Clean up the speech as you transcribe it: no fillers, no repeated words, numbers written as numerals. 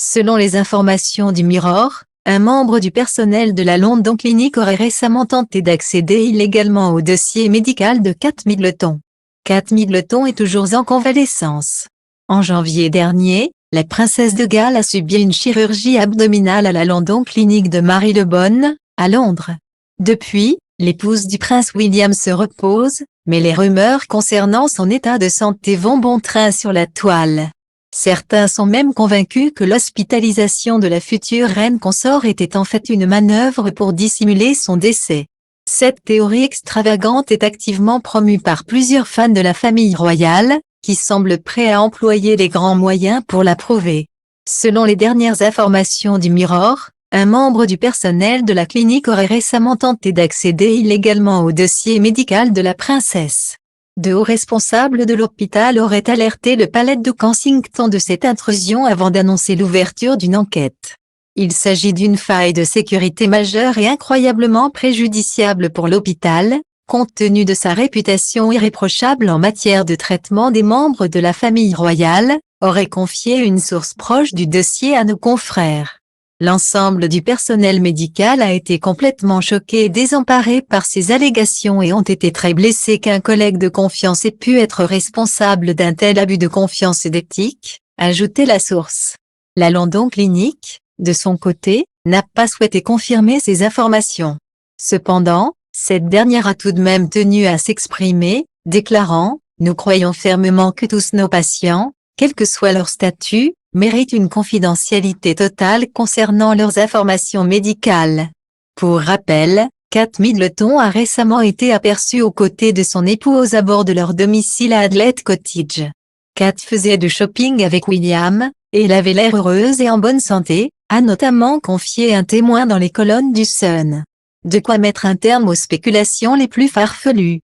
Selon les informations du Mirror, un membre du personnel de la London Clinic aurait récemment tenté d'accéder illégalement au dossier médical de Kate Middleton. Kate Middleton est toujours en convalescence. En janvier dernier, la princesse de Galles a subi une chirurgie abdominale à la London Clinic de Marylebone, à Londres. Depuis, l'épouse du prince William se repose, mais les rumeurs concernant son état de santé vont bon train sur la toile. Certains sont même convaincus que l'hospitalisation de la future reine consort était en fait une manœuvre pour dissimuler son décès. Cette théorie extravagante est activement promue par plusieurs fans de la famille royale, qui semblent prêts à employer les grands moyens pour la prouver. Selon les dernières informations du Mirror, un membre du personnel de la clinique aurait récemment tenté d'accéder illégalement au dossier médical de la princesse. De hauts responsables de l'hôpital auraient alerté le palais de Kensington de cette intrusion avant d'annoncer l'ouverture d'une enquête. Il s'agit d'une faille de sécurité majeure et incroyablement préjudiciable pour l'hôpital, compte tenu de sa réputation irréprochable en matière de traitement des membres de la famille royale, aurait confié une source proche du dossier à nos confrères. L'ensemble du personnel médical a été complètement choqué et désemparé par ces allégations et ont été très blessés qu'un collègue de confiance ait pu être responsable d'un tel abus de confiance et d'éthique, ajoutait la source. La London Clinic, de son côté, n'a pas souhaité confirmer ces informations. Cependant, cette dernière a tout de même tenu à s'exprimer, déclarant « Nous croyons fermement que tous nos patients, quel que soit leur statut, méritent une confidentialité totale concernant leurs informations médicales. » Pour rappel, Kate Middleton a récemment été aperçue aux côtés de son épouse à bord de leur domicile à Adelaide Cottage. Kate faisait du shopping avec William, et elle avait l'air heureuse et en bonne santé, a notamment confié un témoin dans les colonnes du Sun. De quoi mettre un terme aux spéculations les plus farfelues.